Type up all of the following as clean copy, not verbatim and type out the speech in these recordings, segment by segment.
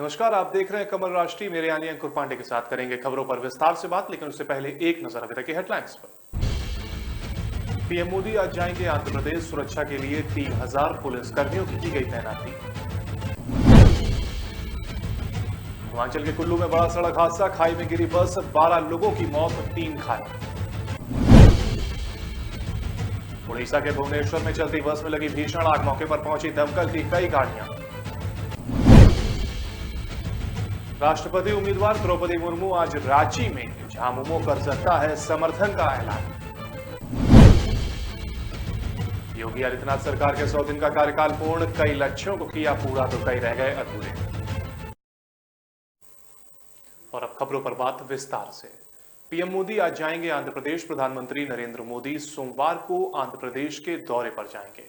नमस्कार, आप देख रहे हैं कमल राष्ट्रीय। मेरे यानी अंकुर पांडे के साथ करेंगे खबरों पर विस्तार से बात, लेकिन उससे पहले एक नजर अभी तक की हेडलाइंस पर। पीएम मोदी आज जाएंगे आंध्र प्रदेश। सुरक्षा के लिए 3000 पुलिस कर्मियों की गई तैनाती। हिमाचल के कुल्लू में बड़ा सड़क हादसा, खाई में गिरी बस, 12 लोगों की मौत, 3 घायल। उड़ीसा के भुवनेश्वर में चलती बस में लगी भीषण आग, मौके पर पहुंची दमकल की कई गाड़ियां। राष्ट्रपति उम्मीदवार द्रौपदी मुर्मू आज रांची में झामुमो कर सकता है समर्थन का ऐलान। योगी आदित्यनाथ सरकार के 100 दिन का कार्यकाल पूर्ण, कई लक्ष्यों को किया पूरा तो कई रह गए अधूरे। और अब खबरों पर बात विस्तार से। पीएम मोदी आज जाएंगे आंध्र प्रदेश। प्रधानमंत्री नरेंद्र मोदी सोमवार को आंध्र प्रदेश के दौरे पर जाएंगे।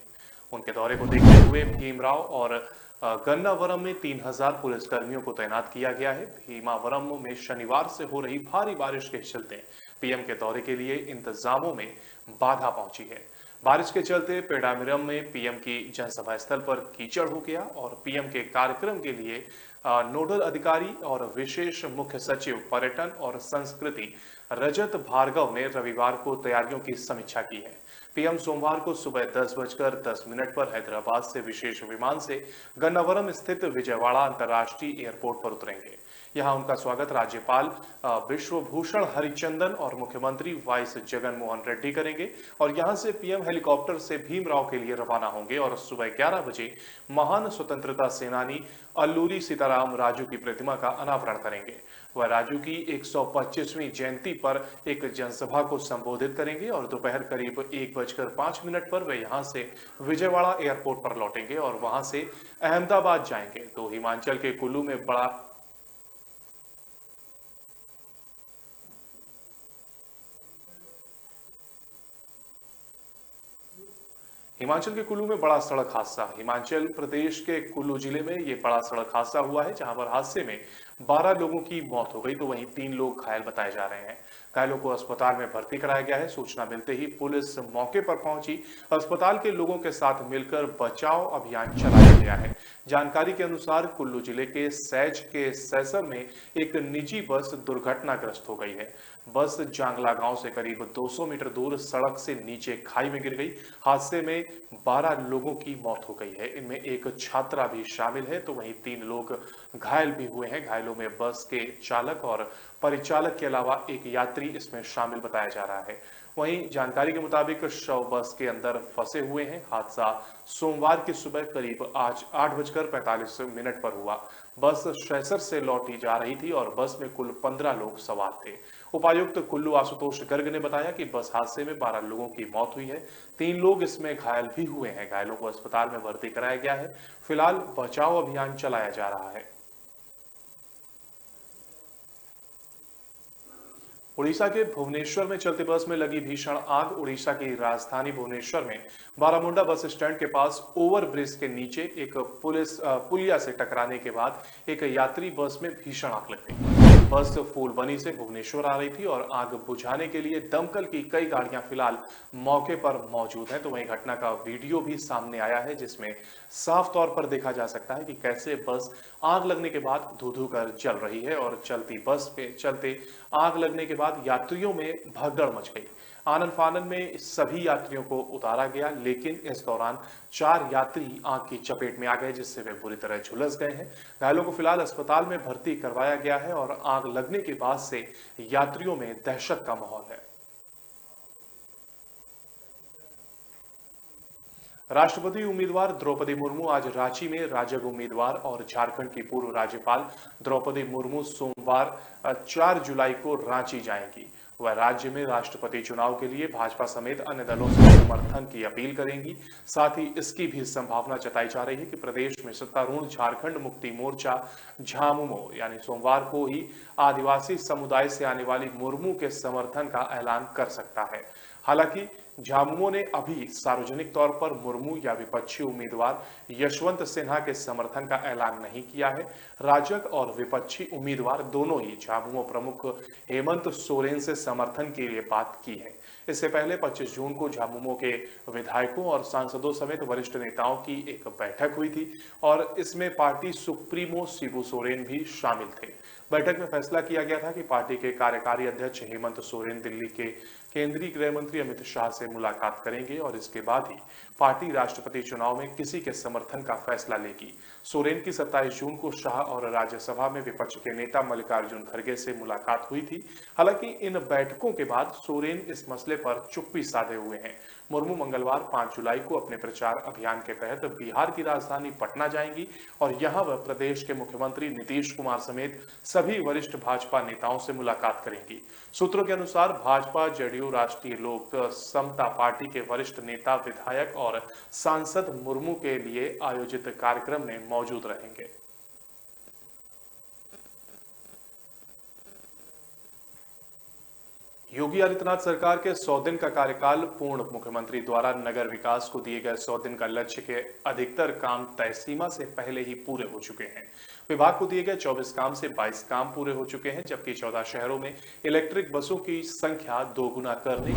उनके दौरे को देखते हुए भीमराव और गन्नावरम में 3000 पुलिसकर्मियों को तैनात किया गया है। भीमावरम में शनिवार से हो रही भारी बारिश के चलते पीएम के दौरे के लिए इंतजामों में बाधा पहुंची है। बारिश के चलते पेडामिरम में पीएम की जनसभा स्थल पर कीचड़ हो गया और पीएम के कार्यक्रम के लिए नोडल अधिकारी और विशेष मुख्य सचिव पर्यटन और संस्कृति रजत भार्गव ने रविवार को तैयारियों की समीक्षा की है। पीएम सोमवार को सुबह 10:10 पर हैदराबाद से विशेष विमान से गन्नावरम स्थित विजयवाड़ा अंतर्राष्ट्रीय एयरपोर्ट पर उतरेंगे। यहां उनका स्वागत राज्यपाल विश्वभूषण हरिचंदन और मुख्यमंत्री वाईएस जगन मोहन रेड्डी करेंगे और यहां से पीएम हेलीकॉप्टर से भीमराव के लिए रवाना होंगे और सुबह 11 बजे महान स्वतंत्रता सेनानी अल्लूरी सीताराम राजू की प्रतिमा का अनावरण करेंगे। वह राजू की 125वीं जयंती पर एक जनसभा को संबोधित करेंगे और दोपहर करीब 1:05 पर वे यहां से विजयवाड़ा एयरपोर्ट पर लौटेंगे और वहां से अहमदाबाद जाएंगे। तो हिमाचल के कुल्लू में बड़ा सड़क हादसा। हिमाचल प्रदेश के कुल्लू जिले में यह बड़ा सड़क हादसा हुआ है, जहां पर हादसे में 12 लोगों की मौत हो गई तो वहीं 3 लोग घायल बताए जा रहे हैं। घायलों को अस्पताल में भर्ती कराया गया है। सूचना मिलते ही पुलिस मौके पर पहुंची। अस्पताल के लोगों के साथ मिलकर बचाव अभियान चलाया गया है। जानकारी के अनुसार कुल्लू जिले के सैज के सैसर में एक निजी बस दुर्घटनाग्रस्त हो गई है। बस जांगला गांव से करीब 200 मीटर दूर सड़क से नीचे खाई में गिर गई। हादसे में 12 लोगों की मौत हो गई है। इनमें एक छात्रा भी शामिल है तो वहीं 3 लोग घायल भी हुए हैं। घायलों में बस के चालक और परिचालक के अलावा एक यात्री इसमें शामिल बताया जा रहा है। वहीं जानकारी के मुताबिक शव बस के अंदर फंसे हुए हैं। हादसा सोमवार की सुबह करीब आज 8:45 पर हुआ। बस शैसर से लौटी जा रही थी और बस में कुल 15 लोग सवार थे। उपायुक्त कुल्लू आशुतोष गर्ग ने बताया कि बस हादसे में 12 लोगों की मौत हुई है। 3 लोग इसमें घायल भी हुए हैं। घायलों को अस्पताल में भर्ती कराया गया है। फिलहाल बचाव अभियान चलाया जा रहा है। उड़ीसा के भुवनेश्वर में चलती बस में लगी भीषण आग। उड़ीसा की राजधानी भुवनेश्वर में बारामुंडा बस स्टैंड के पास ओवरब्रिज के नीचे एक पुलिया से टकराने के बाद एक यात्री बस में भीषण आग लग गई। बस फूलबनी से भुवनेश्वर आ रही थी और आग बुझाने के लिए दमकल की कई गाड़ियां फिलहाल मौके पर मौजूद हैं। तो वहीं घटना का वीडियो भी सामने आया है, जिसमें साफ तौर पर देखा जा सकता है कि कैसे बस आग लगने के बाद धू धू कर जल रही है और चलती बस पे चलते आग लगने के बाद यात्रियों में भगदड़ मच गई। आनन फानन में सभी यात्रियों को उतारा गया, लेकिन इस दौरान 4 यात्री आग की चपेट में आ गए, जिससे वे बुरी तरह झुलस गए हैं। घायलों को फिलहाल अस्पताल में भर्ती करवाया गया है और आग लगने के बाद से यात्रियों में दहशत का माहौल है। राष्ट्रपति उम्मीदवार द्रौपदी मुर्मू आज रांची में राजग उम्मीदवार और झारखंड की पूर्व राज्यपाल द्रौपदी मुर्मू सोमवार 4 जुलाई को रांची जाएंगी। वह राज्य में राष्ट्रपति चुनाव के लिए भाजपा समेत अन्य दलों से समर्थन की अपील करेंगी। साथ ही इसकी भी संभावना जताई जा रही है कि प्रदेश में सत्तारूढ़ झारखंड मुक्ति मोर्चा झामुमो यानी सोमवार को ही आदिवासी समुदाय से आने वाली मुर्मू के समर्थन का ऐलान कर सकता है। हालांकि झामुमो ने अभी सार्वजनिक तौर पर मुर्मू या विपक्षी उम्मीदवार यशवंत सिन्हा के समर्थन का ऐलान नहीं किया है। राजग और विपक्षी उम्मीदवार दोनों ही झामुमो प्रमुख हेमंत सोरेन से समर्थन के लिए बात की है। इससे पहले 25 जून को झामुमो के विधायकों और सांसदों समेत वरिष्ठ नेताओं की एक बैठक हुई थी और इसमें पार्टी सुप्रीमो शिबू सोरेन भी शामिल थे। बैठक में फैसला किया गया था कि पार्टी के कार्यकारी अध्यक्ष हेमंत सोरेन दिल्ली के केंद्रीय गृह मंत्री अमित शाह से मुलाकात करेंगे और इसके बाद ही पार्टी राष्ट्रपति चुनाव में किसी के समर्थन का फैसला लेगी। सोरेन की 27 जून को शाह और राज्यसभा में विपक्ष के नेता मल्लिकार्जुन खड़गे से मुलाकात हुई थी। हालांकि इन बैठकों के बाद सोरेन इस मसले पर चुप्पी साधे हुए हैं। मुर्मू मंगलवार 5 जुलाई को अपने प्रचार अभियान के तहत बिहार की राजधानी पटना जाएंगी और यहां वह प्रदेश के मुख्यमंत्री नीतीश कुमार समेत सभी वरिष्ठ भाजपा नेताओं से मुलाकात करेंगी। सूत्रों के अनुसार भाजपा जदयू राष्ट्रीय लोक समता पार्टी के वरिष्ठ नेता विधायक और सांसद मुर्मू के लिए आयोजित कार्यक्रम में मौजूद रहेंगे। योगी आदित्यनाथ सरकार के 100 दिन का कार्यकाल पूर्ण। मुख्यमंत्री द्वारा नगर विकास को दिए गए 100 दिन का लक्ष्य के अधिकतर काम तय सीमा से पहले ही पूरे हो चुके हैं। विभाग को दिए गए 24 काम से 22 काम पूरे हो चुके हैं, जबकि 14 शहरों में इलेक्ट्रिक बसों की संख्या दोगुना करने,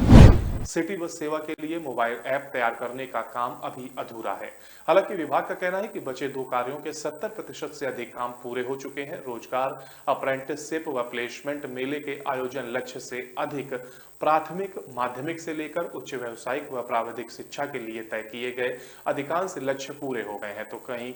सिटी बस सेवा के लिए मोबाइल ऐप तैयार करने का काम अभी अधूरा है। हालांकि विभाग का कहना है कि बचे 2 कार्यों के 70% से अधिक काम पूरे हो चुके हैं। रोजगार, अप्रेंटिसशिप व प्लेसमेंट मेले के आयोजन लक्ष्य से अधिक प्राथमिक, माध्यमिक से लेकर उच्च व्यावसायिक व प्राविधिक शिक्षा के लिए तय किए गए अधिकांश लक्ष्य पूरे हो गए हैं, तो कहीं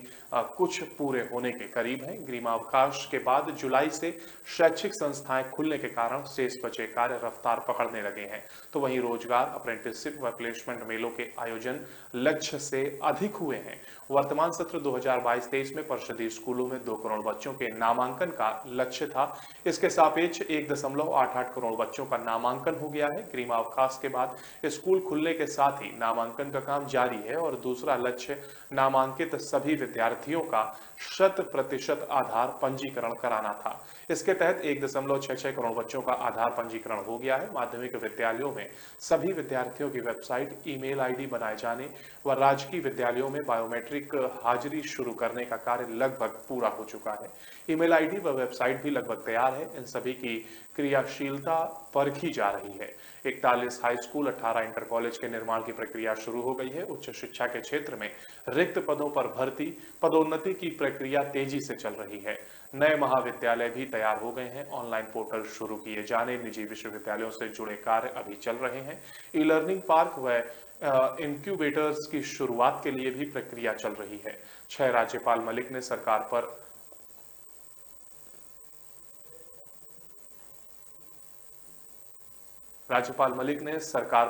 कुछ पूरे होने के करीब हैं। ग्रीष्मावकाश के बाद जुलाई से शैक्षिक संस्थाएं खुलने के कारण शेष बचे कार्य रफ्तार पकड़ने लगे हैं। तो वहीं रोजगार, अप्रेंटिसशिप व प्लेसमेंट मेलों के आयोजन लक्ष्य से अधिक हुए हैं। वर्तमान सत्र 2022-23 में परिषदीय स्कूलों में 2 करोड़ बच्चों के नामांकन का लक्ष्य था। इसके सापेक्ष 1.88 करोड़ बच्चों का नामांकन हो गया है। ग्रीष्मावकाश के बाद स्कूल खुलने के साथ ही नामांकन का काम जारी है और दूसरा लक्ष्य नामांकित सभी विद्यार्थियों का 100% आधार पंजीकरण कराना था। इसके तहत 1.66 करोड़ बच्चों का आधार पंजीकरण हो गया है। माध्यमिक विद्यालयों में सभी विद्यार्थियों की वेबसाइट, ईमेल आईडी बनाए जाने व राजकीय विद्यालयों में बायोमेट्रिक हाजिरी शुरू करने का कार्य लगभग पूरा हो चुका है। ईमेल आईडी व वेबसाइट भी लगभग तैयार है। इन सभी की क्रियाशीलता परखी जा रही है। 41 हाई स्कूल, 18 इंटर कॉलेज के निर्माण की प्रक्रिया शुरू हो गई है। उच्च शिक्षा के क्षेत्र में रिक्त पदों पर भर्ती, पदोन्नति की प्रक्रिया तेजी से चल रही है। नए महाविद्यालय भी तैयार हो गए हैं। ऑनलाइन पोर्टल शुरू किए जाने, निजी विश्वविद्यालयों से जुड़े कार्य अभी चल रहे हैं। ई लर्निंग पार्क व इंक्यूबेटर्स की शुरुआत के लिए भी प्रक्रिया चल रही है। 6 राज्यपाल मलिक ने सरकार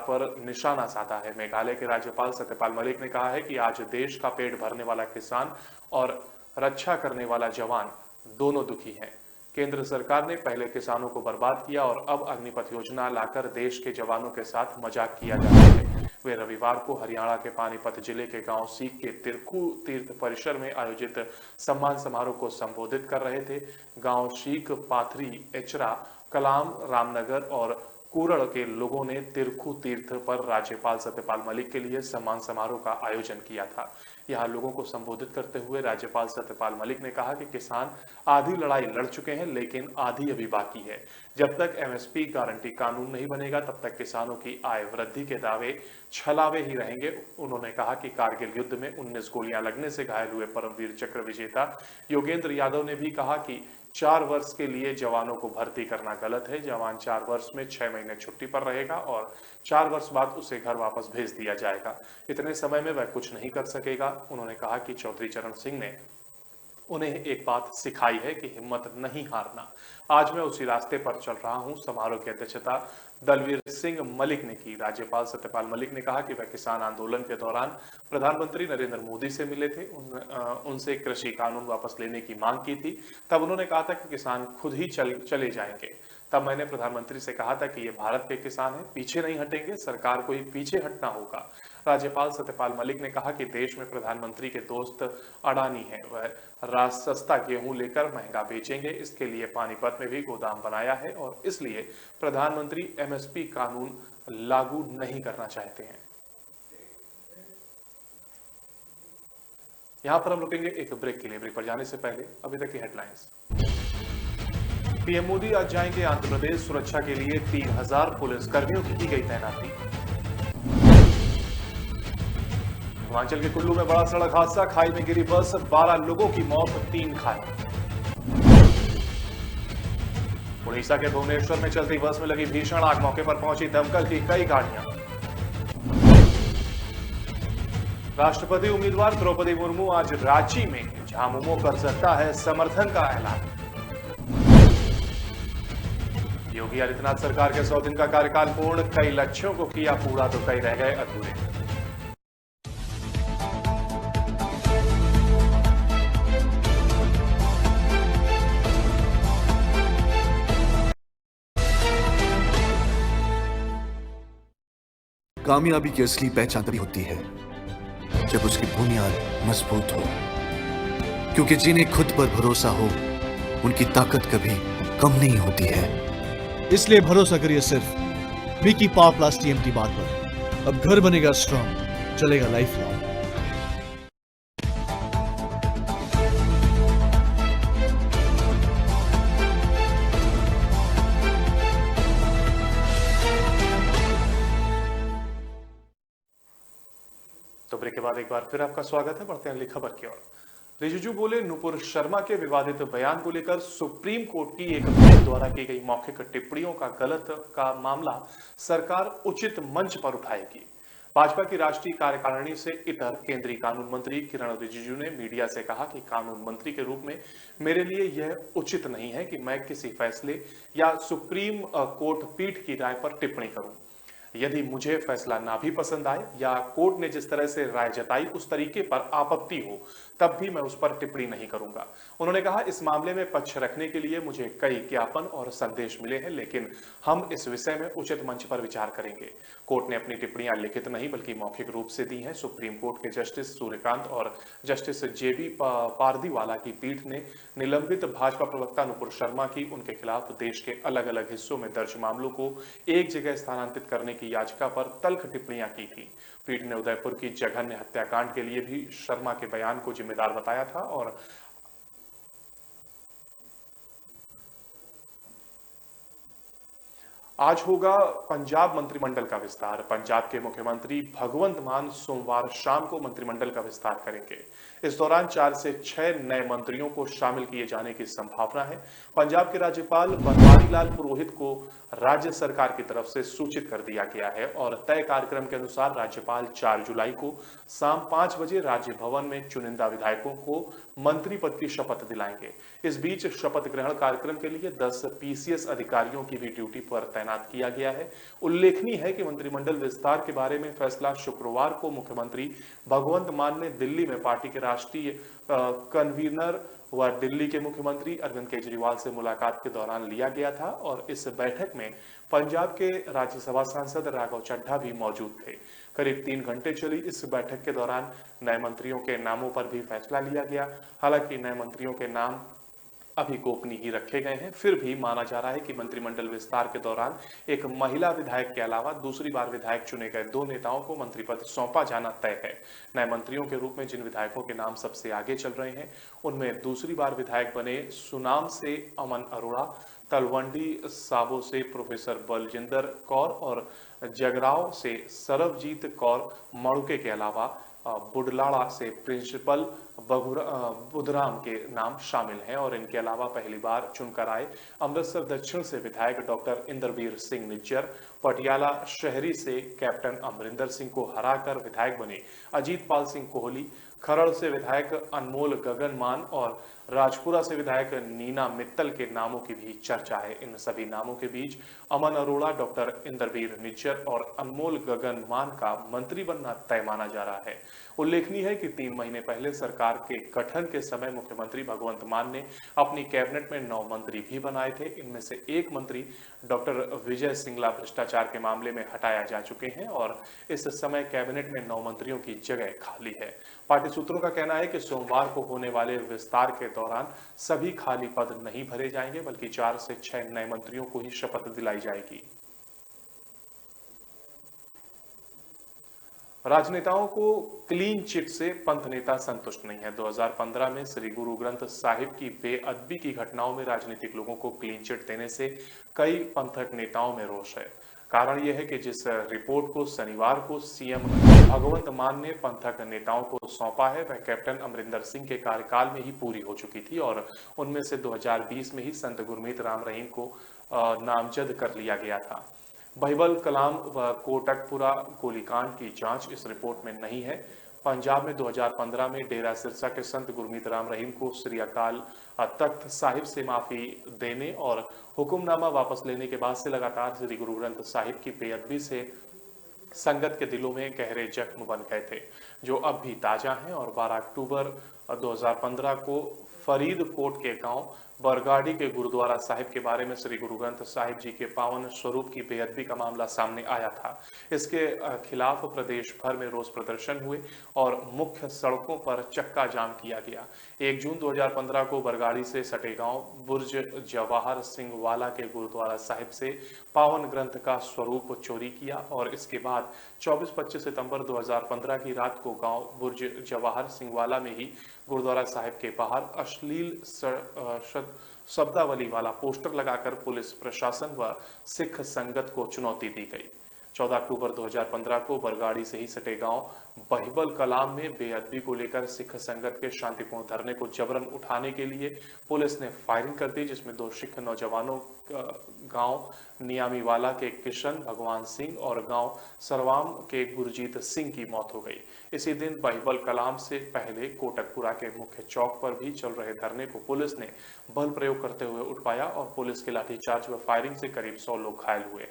पर निशाना साधा है। मेघालय के राज्यपाल सत्यपाल मलिक ने कहा है कि आज देश का पेट भरने वाला किसान और रक्षा करने वाला जवान दोनों दुखी हैं। केंद्र सरकार ने पहले किसानों को बर्बाद किया और अब अग्निपथ योजना लाकर देश के जवानों के साथ मजाक किया जा रहा है। वे रविवार को हरियाणा के पानीपत जिले के गांव सीख के तिरखू तीर्थ परिसर में आयोजित सम्मान समारोह को संबोधित कर रहे थे। गांव शीख, पाथरी, एचरा, कलाम, रामनगर और कुरड़ के लोगों ने तिरखू तीर्थ पर राज्यपाल सत्यपाल मलिक के लिए सम्मान समारोह का आयोजन किया था। यहाँ लोगों को संबोधित करते हुए राज्यपाल सत्यपाल मलिक ने कहा कि किसान आधी लड़ाई लड़ चुके हैं, लेकिन आधी अभी बाकी है। जब तक एमएसपी गारंटी कानून नहीं बनेगा, तब तक किसानों की आय वृद्धि के दावे छलावे ही रहेंगे। उन्होंने कहा कि कारगिल युद्ध में 19 गोलियां लगने से घायल हुए परमवीर चक्र विजेता योगेंद्र यादव ने भी कहा कि 4 वर्ष के लिए जवानों को भर्ती करना गलत है। जवान 4 वर्ष में 6 महीने छुट्टी पर रहेगा और 4 वर्ष बाद उसे घर वापस भेज दिया जाएगा। इतने समय में वह कुछ नहीं कर सकेगा। उन्होंने कहा कि चौधरी चरण सिंह ने उन्हें एक बात सिखाई है कि हिम्मत नहीं हारना। आज मैं उसी रास्ते पर चल रहा हूं। समारोह की अध्यक्षता दलवीर सिंह मलिक ने की। राज्यपाल सत्यपाल मलिक ने कहा कि वह किसान आंदोलन के दौरान प्रधानमंत्री नरेंद्र मोदी से मिले थे। उनसे कृषि कानून वापस लेने की मांग की थी। तब उन्होंने कहा था कि किसान खुद ही चले जाएंगे। तब मैंने प्रधानमंत्री से कहा था कि ये भारत के किसान हैं, पीछे नहीं हटेंगे, सरकार को ही पीछे हटना होगा। राज्यपाल सत्यपाल मलिक ने कहा कि देश में प्रधानमंत्री के दोस्त अडानी हैं, वह सस्ता गेहूं लेकर महंगा बेचेंगे। इसके लिए पानीपत भारत में भी गोदाम बनाया है और इसलिए प्रधानमंत्री एमएसपी कानून लागू नहीं करना चाहते हैं। यहां पर हम रुकेंगे एक ब्रेक के लिए। ब्रेक पर जाने से पहले अभी तक की हेडलाइंस। पीएम मोदी आज जाएंगे आंध्र प्रदेश, सुरक्षा के लिए 3000 पुलिस कर्मियों की गई तैनाती। हिमाचल के कुल्लू में बड़ा सड़क हादसा, खाई में गिरी बस, 12 लोगों की मौत, 3 घायल। उड़ीसा के भुवनेश्वर में चलती बस में लगी भीषण आग, मौके पर पहुंची दमकल की कई गाड़ियां। राष्ट्रपति उम्मीदवार द्रौपदी मुर्मू आज रांची में झामुमो कर सकता है समर्थन का ऐलान। योगी आदित्यनाथ सरकार के 100 दिन का कार्यकाल पूर्ण, कई लक्ष्यों को किया पूरा तो कई रह गए अधूरे। कामयाबी की असली पहचान तभी होती है जब उसकी बुनियाद मजबूत हो, क्योंकि जिन्हें खुद पर भरोसा हो उनकी ताकत कभी कम नहीं होती है। इसलिए भरोसा करिए सिर्फ विकी पावर प्लस टीएमटी बार पर। अब घर बनेगा स्ट्रांग, चलेगा लाइफ लॉन्ग। तो ब्रेक के बाद एक बार फिर आपका स्वागत है। बढ़ते हैं अगली खबर की ओर। रिजिजू बोले, नुपुर शर्मा के विवादित बयान को लेकर सुप्रीम कोर्ट की एक पीठ द्वारा की गई मौखिक टिप्पणियों का गलत का मामला सरकार उचित मंच पर उठाएगी। भाजपा की राष्ट्रीय कार्यकारिणी से इतर केंद्रीय कानून मंत्री किरण रिजिजू ने मीडिया से कहा कि कानून मंत्री के रूप में मेरे लिए यह उचित नहीं है कि मैं किसी फैसले या सुप्रीम कोर्ट पीठ की राय पर टिप्पणी करूं। यदि मुझे फैसला ना भी पसंद आए या कोर्ट ने जिस तरह से राय जताई उस तरीके पर आपत्ति हो, तब भी मैं उस पर टिप्पणी नहीं करूंगा। उन्होंने कहा, इस मामले में पक्ष रखने के लिए मुझे कई ज्ञापन और संदेश मिले हैं, लेकिन हम इस विषय में उचित मंच पर विचार करेंगे। कोर्ट ने अपनी टिप्पणियां लिखित नहीं बल्कि मौखिक रूप से दी हैं। सुप्रीम कोर्ट के जस्टिस सूर्यकांत और जस्टिस जेबी पारदीवाला की पीठ ने निलंबित भाजपा प्रवक्ता नुपुर शर्मा की उनके खिलाफ देश के अलग अलग हिस्सों में दर्ज मामलों को एक जगह स्थानांतरित करने की याचिका पर तल्ख टिप्पणियां की थी। पीठ ने उदयपुर की जघन्य हत्याकांड के लिए भी शर्मा के बयान को जिम्मेदार बताया था और आज होगा पंजाब मंत्रिमंडल का विस्तार। पंजाब के मुख्यमंत्री भगवंत मान सोमवार शाम को मंत्रिमंडल का विस्तार करेंगे। इस दौरान 4 से 6 नए मंत्रियों को शामिल किए जाने की संभावना है। पंजाब के राज्यपाल बनवारी लाल पुरोहित को राज्य सरकार की तरफ से सूचित कर दिया गया है और तय कार्यक्रम के अनुसार राज्यपाल 4 जुलाई को शाम 5 बजे राज्य भवन में चुनिंदा विधायकों को मंत्री पद की शपथ दिलाएंगे। इस बीच शपथ ग्रहण कार्यक्रम के लिए 10 पीसीएस अधिकारियों की भी ड्यूटी पर तैनात किया गया है। उल्लेखनीय है कि मंत्रिमंडल विस्तार के बारे में फैसला शुक्रवार को मुख्यमंत्री भगवंत मान ने दिल्ली में पार्टी के राष्ट्रीय कन्वीनर व दिल्ली के मुख्यमंत्री अरविंद केजरीवाल से मुलाकात के दौरान लिया गया था और इस बैठक में पंजाब के राज्यसभा सांसद राघव चड्ढा भी मौजूद थे। करीब 3 घंटे चली इस बैठक के दौरान नए मंत्रियों के नामों पर भी फैसला लिया गया। हालांकि नए मंत्रियों के नाम अभी गोपनीय ही रखे गए हैं, फिर भी माना जा रहा है कि मंत्रिमंडल विस्तार के दौरान एक महिला विधायक के अलावा दूसरी बार विधायक चुने गए 2 नेताओं को मंत्री पद सौंपा जाना तय है। नए मंत्रियों के रूप में जिन विधायकों के नाम सबसे आगे चल रहे हैं उनमें दूसरी बार विधायक बने सुनाम से अमन अरोड़ा, तलवंडी साबो से प्रोफेसर बलजिंदर कौर और जगराव से सरबजीत कौर मड़ुके के अलावा बुडलाड़ा से प्रिंसिपल बुधराम के नाम शामिल हैं और इनके अलावा पहली बार चुनकर आए अमृतसर दक्षिण से विधायक डॉक्टर इंद्रवीर सिंह निज्जर, पटियाला शहरी से कैप्टन अमरिंदर सिंह को हराकर विधायक बने अजीत पाल सिंह कोहली, खरड़ से विधायक अनमोल गगन मान और राजपुरा से विधायक नीना मित्तल के नामों की भी चर्चा है। इन सभी नामों के बीच अमन अरोड़ा, डॉक्टर इंद्रवीर निज्जर और अनमोल गगन मान का मंत्री बनना तय माना जा रहा है। उल्लेखनीय है कि 3 महीने पहले सरकार के गठन के समय मुख्यमंत्री भगवंत मान ने अपनी कैबिनेट में 9 मंत्री भी बनाए थे। इनमें से 1 मंत्री डॉक्टर विजय सिंगला भ्रष्टाचार के मामले में हटाया जा चुके हैं और इस समय कैबिनेट में 9 मंत्रियों की जगह खाली है। पार्टी सूत्रों का कहना है कि सोमवार को होने वाले विस्तार के दौरान सभी खाली पद नहीं भरे जाएंगे, बल्कि 4 से 6 नए मंत्रियों को ही शपथ दिलाई जाएगी। राजनेताओं को क्लीन चिट से पंथ नेता संतुष्ट नहीं है। 2015 में श्री गुरु ग्रंथ साहिब की बेअदबी की घटनाओं में राजनीतिक लोगों को क्लीन चिट देने से कई पंथक नेताओं में रोष है। कारण यह है कि जिस रिपोर्ट को शनिवार को सीएम भगवंत मान ने पंथक नेताओं को सौंपा है, वह कैप्टन अमरिंदर सिंह के कार्यकाल में ही पूरी हो चुकी थी और उनमें से 2020 में ही संत गुरमीत राम रहीम को नामजद कर लिया गया था। बहिबल कलाम व कोटकपुरा गोलीकांड की जांच इस रिपोर्ट में नहीं है। पंजाब में 2015 में डेरा सिरसा के संत गुरमीत राम रहीम को श्री अकाल तख्त साहिब से माफी देने और हुक्मनामा वापस लेने के बाद से लगातार श्री गुरु ग्रंथ साहिब की बेअदबी से संगत के दिलों में गहरे जख्म बन गए थे, जो अब भी ताजा हैं। और 12 अक्टूबर 2015 को फरीदकोट के गांव बरगाड़ी के गुरुद्वारा साहिब के बारे में श्री गुरु ग्रंथ साहिब जी के पावन स्वरूप की बेअदबी का मामला सामने आया था। इसके खिलाफ प्रदेश भर में रोष प्रदर्शन हुए और मुख्य सड़कों पर चक्का जाम किया गया। 1 जून 2015 को बरगाड़ी से सटे गांव बुर्ज जवाहर सिंह वाला के गुरुद्वारा साहिब से पावन ग्रंथ का स्वरूप चोरी किया और इसके बाद 24-25 सितंबर 2015 की रात को गांव बुर्ज जवाहर सिंह वाला में ही गुरुद्वारा साहिब के बाहर अश्लील शब्दावली वाला पोस्टर लगाकर पुलिस प्रशासन व सिख संगत को चुनौती दी गई। 14 अक्टूबर 2015 को बरगाड़ी से ही सटे गांव बहिबल कलाम में बेअदबी को लेकर सिख संगत के शांतिपूर्ण धरने को जबरन उठाने के लिए पुलिस ने फायरिंग कर दी, जिसमें 2 सिख नौजवानों गांव नियामीवाला के किशन भगवान सिंह और गांव सरवाम के गुरजीत सिंह की मौत हो गई। इसी दिन बहिबल कलाम से पहले कोटकपुरा के मुख्य चौक पर भी चल रहे धरने को पुलिस ने बल प्रयोग करते हुए उठवाया और पुलिस के लाठीचार्ज व फायरिंग से करीब 100 लोग घायल हुए।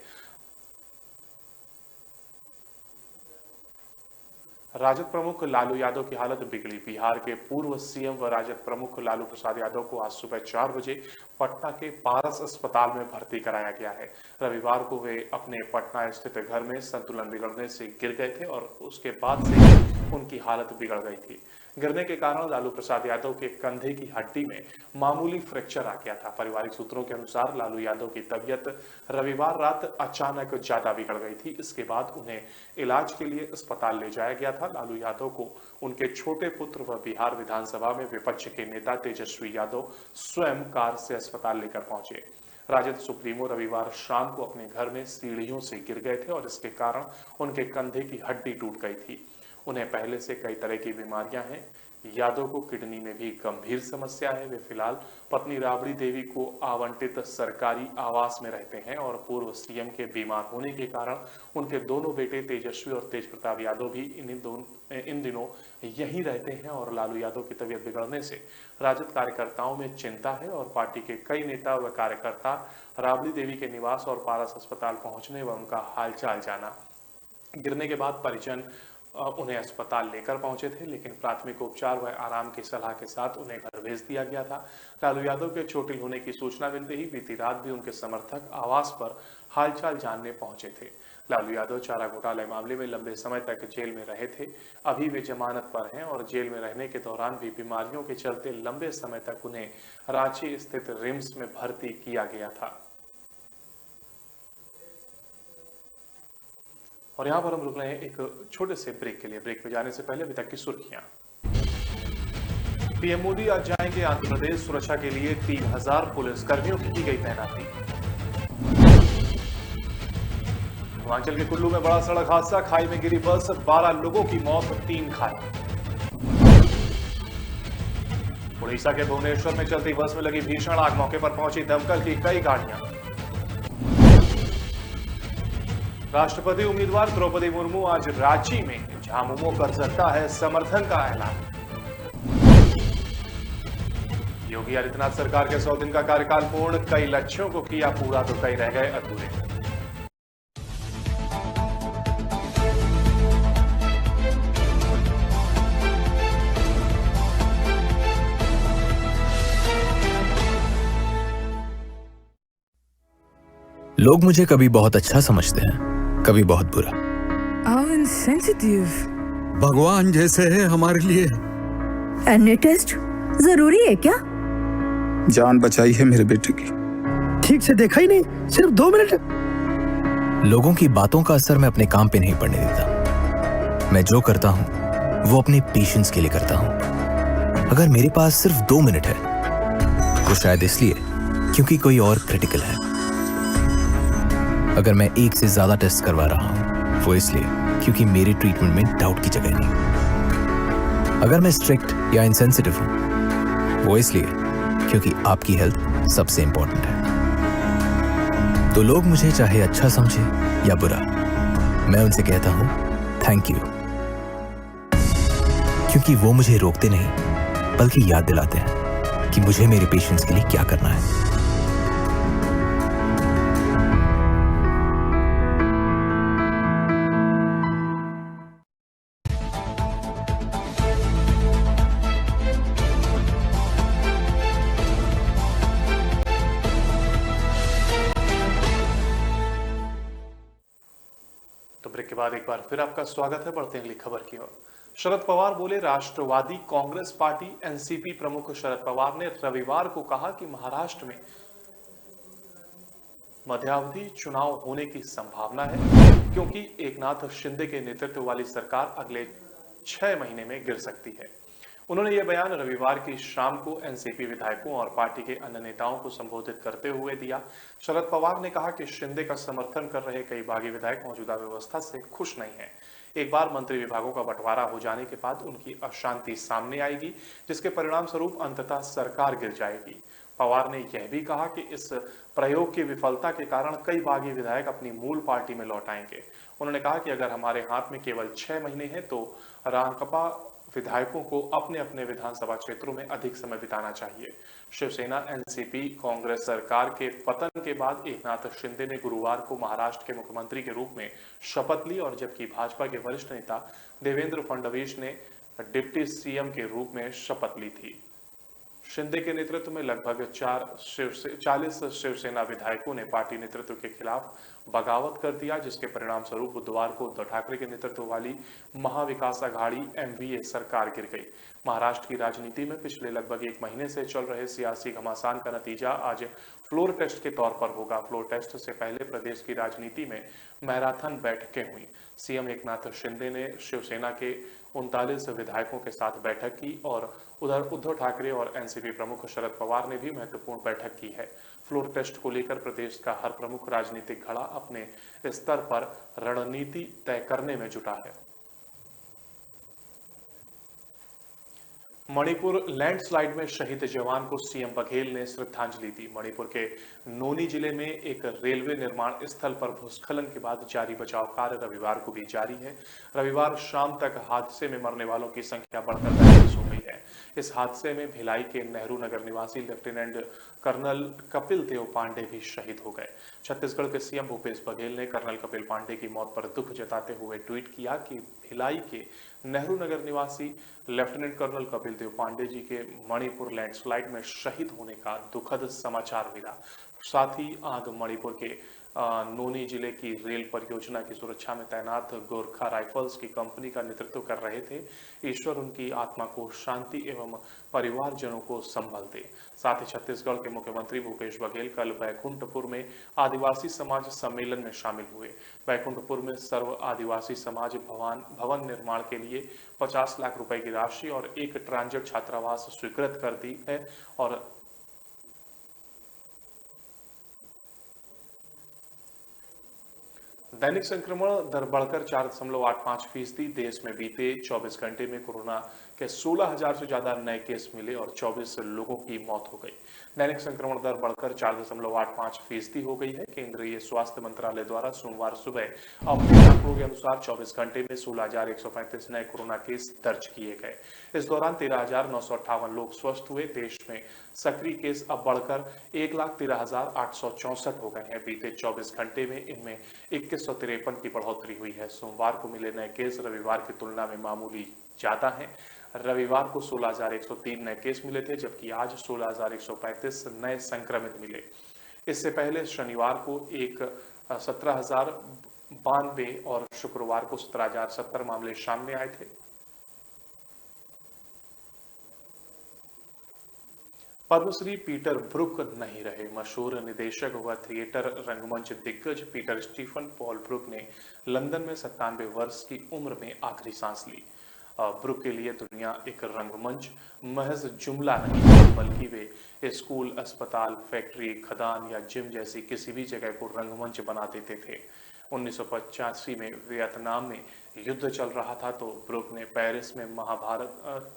राजद प्रमुख लालू यादव की हालत बिगड़ी। बिहार के पूर्व सीएम व राजद प्रमुख लालू प्रसाद यादव को आज सुबह 4 बजे पटना के पारस अस्पताल में भर्ती कराया गया है। रविवार को वे अपने पटना स्थित घर में संतुलन बिगड़ने से गिर गए थे और उसके बाद से ही उनकी हालत बिगड़ गई थी। गिरने के कारण लालू प्रसाद यादव के कंधे की हड्डी में मामूली फ्रैक्चर आ गया था। पारिवारिक सूत्रों के अनुसार लालू यादव की तबीयत रविवार रात अचानक ज्यादा बिगड़ गई थी। इसके बाद उन्हें इलाज के लिए अस्पताल ले जाया गया था। लालू यादव को उनके छोटे पुत्र व बिहार विधानसभा में विपक्ष के नेता तेजस्वी यादव स्वयं कार से अस्पताल लेकर पहुंचे। राजद सुप्रीमो रविवार शाम को अपने घर में सीढ़ियों से गिर गए थे और इसके कारण उनके कंधे की हड्डी टूट गई थी। उन्हें पहले से कई तरह की बीमारियां हैं। यादव को किडनी में भी गंभीर समस्या है। वे फिलहाल पत्नी राबड़ी देवी को आवंटित सरकारी आवास में रहते हैं और पूर्व सीएम के बीमार होने के कारण उनके दोनों बेटे तेजस्वी और तेज प्रताप यादव भी इन दिनों यहीं रहते हैं। और लालू यादव की तबीयत बिगड़ने से राजद कार्यकर्ताओं में चिंता है और पार्टी के कई नेता व कार्यकर्ता राबड़ी देवी के निवास और पारस अस्पताल पहुंचने व उनका हालचाल जाना। गिरने के बाद परिजन उन्हें अस्पताल लेकर पहुंचे थे, लेकिन प्राथमिक उपचार व आराम की सलाह के साथ उन्हें घर भेज दिया गया था। लालू यादव के चोटिल होने की सूचना मिलते ही बीती रात भी उनके समर्थक आवास पर हालचाल जानने पहुंचे थे। लालू यादव चारा घोटाले मामले में लंबे समय तक जेल में रहे थे। अभी वे जमानत पर हैं और जेल में रहने के दौरान भी बीमारियों के चलते लंबे समय तक उन्हें रांची स्थित रिम्स में भर्ती किया गया था। और यहां पर हम रुक रहे हैं एक छोटे से ब्रेक के लिए। ब्रेक पे जाने से पहले अभी तक की सुर्खियां। पीएम मोदी आज जाएंगे आंध्र प्रदेश। सुरक्षा के लिए 3000 पुलिस कर्मियों की गई तैनाती। हिमाचल के कुल्लू में बड़ा सड़क हादसा, खाई में गिरी बस, 12 लोगों की मौत, 3 घायल। उड़ीसा के भुवनेश्वर में चलती बस में लगी भीषण आग, मौके पर पहुंची दमकल की कई गाड़ियां। राष्ट्रपति उम्मीदवार द्रौपदी मुर्मू आज रांची में झामुमो कर सकता है समर्थन का ऐलान। योगी आदित्यनाथ सरकार के 100 दिन का कार्यकाल पूर्ण, कई लक्ष्यों को किया पूरा तो कई रह गए अधूरे। लोग मुझे कभी बहुत अच्छा समझते हैं, कभी बहुत बुरा। How insensitive. भगवान जैसे है हमारे लिए। एनी टेस्ट जरूरी है क्या? जान बचाई है मेरे बेटे की। ठीक से देखा ही नहीं, सिर्फ 2 मिनट। लोगों की बातों का असर मैं अपने काम पे नहीं पड़ने देता। मैं जो करता हूं वो अपने पेशेंस के लिए करता हूं। अगर मेरे पास सिर्फ 2 मिनट है तो शायद इसलिए क्योंकि कोई और क्रिटिकल है। अगर मैं 1 से ज्यादा टेस्ट करवा रहा हूं वो इसलिए क्योंकि मेरे ट्रीटमेंट में डाउट की जगह नहीं। अगर मैं स्ट्रिक्ट या इनसेंसिटिव हूं वो इसलिए क्योंकि आपकी हेल्थ सबसे इंपॉर्टेंट है। तो लोग मुझे चाहे अच्छा समझे या बुरा, मैं उनसे कहता हूं थैंक यू, क्योंकि वो मुझे रोकते नहीं बल्कि याद दिलाते हैं कि मुझे मेरे पेशेंट्स के लिए क्या करना है। तो ब्रेक के बाद एक बार फिर आपका स्वागत है। बढ़ते हैं अगली खबर की ओर। शरद पवार बोले, राष्ट्रवादी कांग्रेस पार्टी एनसीपी प्रमुख शरद पवार ने रविवार को कहा कि महाराष्ट्र में मध्यावधि चुनाव होने की संभावना है क्योंकि एकनाथ शिंदे के नेतृत्व वाली सरकार अगले 6 महीने में गिर सकती है। उन्होंने यह बयान रविवार की शाम को एनसीपी विधायकों और पार्टी के अन्य नेताओं को संबोधित करते हुए दिया। शरद पवार ने कहा कि शिंदे का समर्थन कर रहे कई बागी विधायक मौजूदा व्यवस्था से खुश नहीं हैं। एक बार मंत्री विभागों का बंटवारा हो जाने के बाद उनकी अशांति सामने आएगी, जिसके परिणाम स्वरूप अंततः सरकार गिर जाएगी। पवार ने यह भी कहा कि इस प्रयोग की विफलता के कारण कई बागी विधायक अपनी मूल पार्टी में लौट आएंगे। उन्होंने कहा कि अगर हमारे हाथ में केवल 6 महीने हैं तो रांकपा विधायकों को अपने अपने विधानसभा क्षेत्रों में अधिक समय बिताना चाहिए। शिवसेना एनसीपी कांग्रेस सरकार के पतन के बाद एकनाथ शिंदे ने गुरुवार को महाराष्ट्र के मुख्यमंत्री के रूप में शपथ ली और जबकि भाजपा के वरिष्ठ नेता देवेंद्र फडणवीस ने डिप्टी सीएम के रूप में शपथ ली थी। शिंदे के नेतृत्व में लगभग 40 शिवसेना विधायकों ने पार्टी नेतृत्व के खिलाफ बगावत कर दिया, जिसके परिणाम स्वरूप बुधवार को उद्धव ठाकरे के नेतृत्व वाली महाविकास आघाड़ी एमवीए सरकार गिर गई। महाराष्ट्र की राजनीति में पिछले लगभग 1 महीने से चल रहे सियासी घमासान का नतीजा आज फ्लोर टेस्ट के तौर पर होगा। फ्लोर टेस्ट से पहले प्रदेश की राजनीति में मैराथन बैठकें हुई। सीएम एकनाथ शिंदे ने शिवसेना के 39 विधायकों के साथ बैठक की और उधर उद्धव ठाकरे और एनसीपी प्रमुख शरद पवार ने भी महत्वपूर्ण बैठक की है। फ्लोर टेस्ट को लेकर प्रदेश का हर प्रमुख राजनीतिक घड़ा अपने स्तर पर रणनीति तय करने में जुटा है। मणिपुर लैंडस्लाइड में शहीद जवान को सीएम बघेल ने श्रद्धांजलि दी। मणिपुर के नोनी जिले में एक रेलवे निर्माण स्थल पर भूस्खलन के बाद जारी बचाव कार्य रविवार को भी जारी है। रविवार शाम तक हादसे में मरने वालों की संख्या बढ़कर 35 हो गई है। इस हादसे में भिलाई के नेहरू नगर निवासी लेफ्टिनेंट कर्नल कपिल देव पांडे भी शहीद हो गए। छत्तीसगढ़ के सीएम भूपेश बघेल ने कर्नल कपिल पांडे की मौत पर दुख जताते हुए ट्वीट किया कि भिलाई के नेहरू नगर निवासी लेफ्टिनेंट कर्नल कपिल देव पांडे जी के मणिपुर लैंडस्लाइड में शहीद होने का दुखद समाचार मिला। साथ ही आग मणिपुर के नोनी जिले की रेल परियोजना की सुरक्षा में तैनात गोरखा राइफल्स की कंपनी का नेतृत्व कर रहे थे। ईश्वर उनकी आत्मा को शांति एवं परिवारजनों को संभल दे। साथ ही छत्तीसगढ़ के मुख्यमंत्री भूपेश बघेल कल बैकुंठपुर में आदिवासी समाज सम्मेलन में शामिल हुए। बैकुंठपुर में सर्व आदिवासी समाज भवन निर्माण के लिए 50 लाख रुपए की राशि और एक ट्रांजिट छात्रावास स्वीकृत कर दी है और दैनिक संक्रमण दर बढ़कर 4.85%। देश में बीते 24 घंटे में कोरोना के 16,000 से ज्यादा नए केस मिले और 24 लोगों की मौत हो गई। दैनिक संक्रमण दर बढ़कर 4.85% हो गई है। केंद्रीय स्वास्थ्य मंत्रालय द्वारा सोमवार सुबह अपने आंकड़ों के अनुसार 24 घंटे में 16,135 नए कोरोना केस दर्ज किए गए। इस दौरान 13,958 लोग स्वस्थ हुए। देश में सक्रिय केस अब बढ़कर 1,13,864 हो गए हैं। बीते 24 घंटे में इनमें 2153 की बढ़ोतरी हुई है। सोमवार को मिले नए केस रविवार की तुलना में मामूली ज्यादा हैं। रविवार को 16,103 नए केस मिले थे, जबकि आज 16,135 नए संक्रमित मिले। इससे पहले शनिवार को 17,000 92 और शुक्रवार को 17,070 मामले सामने आए थे। पद्मश्री पीटर ब्रुक नहीं रहे। मशहूर निदेशक व थिएटर रंगमंच दिग्गज पीटर स्टीफन पॉल ब्रुक ने लंदन में 97 वर्ष की उम्र में आखिरी सांस ली। ब्रुक के लिए दुनिया एक रंगमंच महज जुमला नहीं थी, बल्कि वे स्कूल, अस्पताल, फैक्ट्री, खदान या जिम जैसी किसी भी जगह को रंगमंच बना देते थे। 1985 में वियतनाम में युद्ध चल रहा था तो ब्रुक ने पेरिस में महाभारत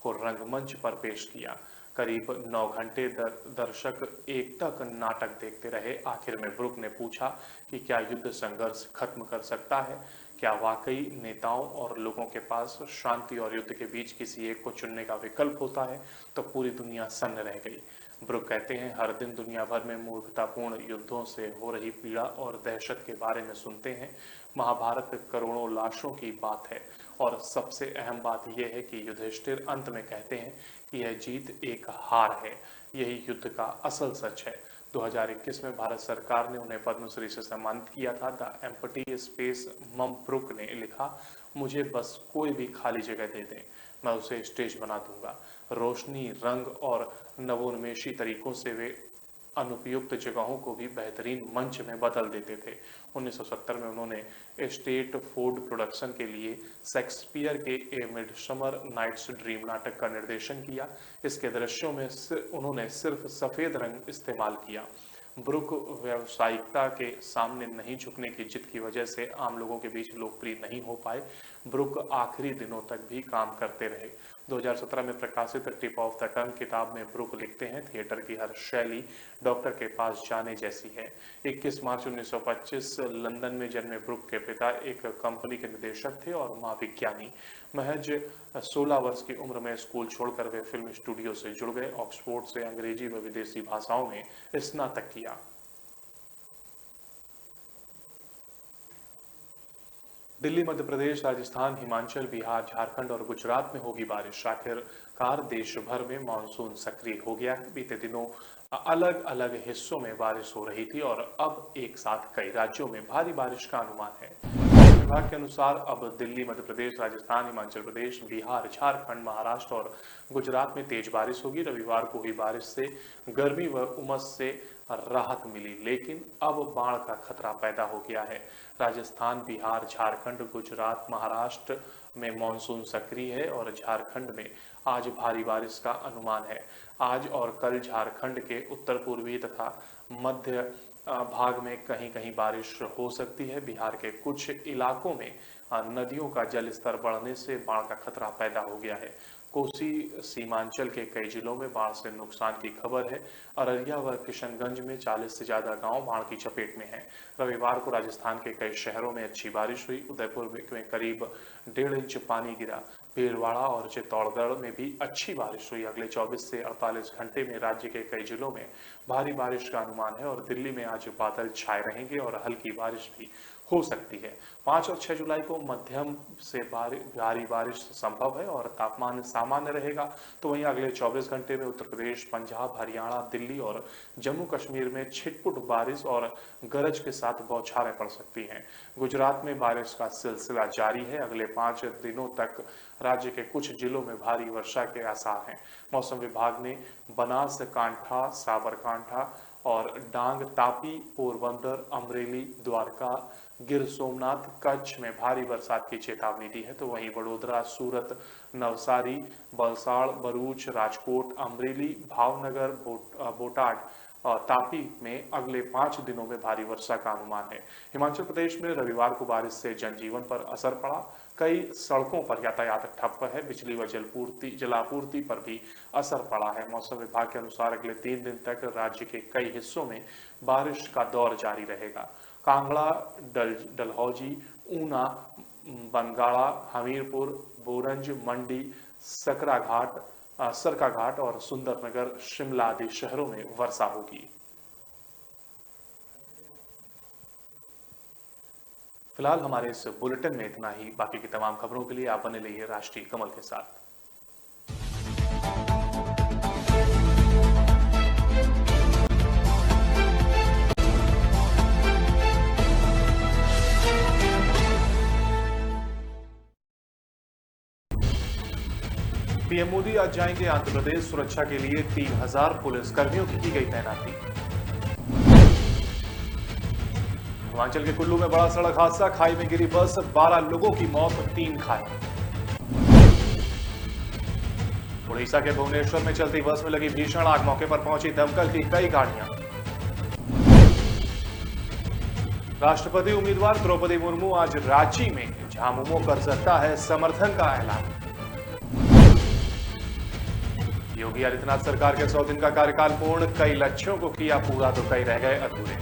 को रंगमंच पर पेश किया। करीब 9 घंटे दर्शक एकटक नाटक देखते रहे। आखिर में ब्रुक ने पूछा कि क्या युद्ध संघर्ष खत्म कर सकता है? क्या वाकई नेताओं और लोगों के पास शांति और युद्ध के बीच किसी एक को चुनने का विकल्प होता है? तो पूरी दुनिया सन्न रह गई। ब्रुक कहते हैं, हर दिन दुनिया भर में मूर्खतापूर्ण युद्धों से हो रही पीड़ा और दहशत के बारे में सुनते हैं। महाभारत करोड़ों लाशों की बात है और सबसे अहम बात यह है कि युधिष्ठिर अंत में कहते हैं कि यह जीत एक हार है। यही युद्ध का असल सच है। 2021 में भारत सरकार ने उन्हें पद्मश्री से सम्मानित किया था। द एम्प्टी स्पेस मम ब्रुक ने लिखा, मुझे बस कोई भी खाली जगह दे दें, मैं उसे स्टेज बना दूंगा। रोशनी, रंग और नवोन्मेषी तरीकों से वे अनुपयुक्त जगहों को भी बेहतरीन मंच में बदल देते थे। 1970 में उन्होंने स्टेट फूड प्रोडक्शन के लिए शेक्सपियर के ए मिडसमर नाइट्स ड्रीम नाटक का निर्देशन किया। इसके दृश्यों में उन्होंने सिर्फ सफेद रंग इस्तेमाल किया। ब्रुक व्यावसायिकता के सामने नहीं झुकने की जिद की वजह से आम लोगों के बीच लोकप्रिय नहीं हो पाए। ब्रुक आखिरी दिनों तक भी काम करते रहे। 2017 में प्रकाशित टिप ऑफ द टंग किताब में ब्रुक लिखते हैं, थिएटर की हर शैली डॉक्टर के पास जाने जैसी है। 21 मार्च 1925 लंदन में जन्मे ब्रुक के पिता एक कंपनी के निदेशक थे और मां विज्ञानी। महज 16 वर्ष की उम्र में स्कूल छोड़कर वे फिल्म स्टूडियो से जुड़ गए। ऑक्सफोर्ड से अंग्रेजी व विदेशी भाषाओं में स्नातक किया। दिल्ली, मध्य प्रदेश, राजस्थान, हिमाचल, बिहार, झारखंड और गुजरात में होगी बारिश। आखिरकार देश भर में मानसून सक्रिय हो गया है। बीते दिनों अलग अलग हिस्सों में बारिश हो रही थी और अब एक साथ कई राज्यों में भारी बारिश का अनुमान है। मौसम विभाग के अनुसार अब दिल्ली, मध्य प्रदेश, राजस्थान, हिमाचल प्रदेश, बिहार, झारखंड, महाराष्ट्र और गुजरात में तेज बारिश होगी। रविवार को हुई बारिश से गर्मी व उमस से राहत मिली, लेकिन अब बाढ़ का खतरा पैदा हो गया है। राजस्थान, बिहार, झारखंड, गुजरात, महाराष्ट्र में मानसून सक्रिय है और झारखंड में आज भारी बारिश का अनुमान है। आज और कल झारखंड के उत्तर पूर्वी तथा मध्य भाग में कहीं कहीं बारिश हो सकती है। बिहार के कुछ इलाकों में नदियों का जल स्तर बढ़ने से बाढ़ का खतरा पैदा हो गया है। कोसी सीमांचल के कई जिलों में बाढ़ से नुकसान की खबर है। अररिया व किशनगंज में 40 से ज्यादा गांव बाढ़ की चपेट में हैं। रविवार को राजस्थान के कई शहरों में अच्छी बारिश हुई। उदयपुर में करीब 1.5 इंच पानी गिरा। भीलवाड़ा और चित्तौड़गढ़ में भी अच्छी बारिश हुई। अगले 24 से 48 घंटे में राज्य के कई जिलों में भारी बारिश का अनुमान है और दिल्ली में आज बादल छाए रहेंगे और हल्की बारिश भी हो सकती है। 5 और 6 जुलाई को मध्यम से भारी बारिश संभव है और तापमान सामान्य रहेगा। तो वहीं अगले 24 घंटे में उत्तर प्रदेश, पंजाब, हरियाणा, दिल्ली और जम्मू कश्मीर में छिटपुट बारिश और गरज के साथ बौछारें पड़ सकती हैं। गुजरात में बारिश का सिलसिला जारी है। अगले 5 दिनों तक राज्य के कुछ जिलों में भारी वर्षा के आसार हैं। मौसम विभाग ने बनासकांठा, साबरकांठा और डांग, तापी, पोरबंदर, अमरेली, द्वारका, गिर सोमनाथ, कच्छ में भारी बरसात की चेतावनी दी है। तो वहीं वडोदरा, सूरत, नवसारी, वलसाड़, भरूच, राजकोट, अमरेली, भावनगर, बोटाड और तापी में अगले 5 दिनों में भारी वर्षा का अनुमान है। हिमाचल प्रदेश में रविवार को बारिश से जनजीवन पर असर पड़ा। कई सड़कों पर यातायात ठप है। बिजली व जलापूर्ति पर भी असर पड़ा है। मौसम विभाग के अनुसार अगले 3 दिन तक राज्य के कई हिस्सों में बारिश का दौर जारी रहेगा। कांगड़ा, डलहौजी, ऊना, बनगाड़ा, हमीरपुर, बोरंज, मंडी, सरकाघाट और सुंदरनगर, शिमला आदि शहरों में वर्षा होगी। फिलहाल हमारे इस बुलेटिन में इतना ही। बाकी की तमाम खबरों के लिए आप बने रहिए राष्ट्रीय कमल के साथ। पीएम मोदी आज जाएंगे आंध्र प्रदेश। सुरक्षा के लिए 3000 पुलिस कर्मियों की गई तैनाती। हिमाचल के कुल्लू में बड़ा सड़क हादसा, खाई में गिरी बस, 12 लोगों की मौत, 3 घायल। उड़ीसा के भुवनेश्वर में चलती बस में लगी भीषण आग, मौके पर पहुंची दमकल की कई गाड़ियां। राष्ट्रपति उम्मीदवार द्रौपदी मुर्मू आज रांची में झामुमो कर सकता है समर्थन का ऐलान। योगी आदित्यनाथ सरकार के 100 दिन का कार्यकाल पूर्ण, कई लक्ष्यों को किया पूरा तो कई रह गए अधूरे।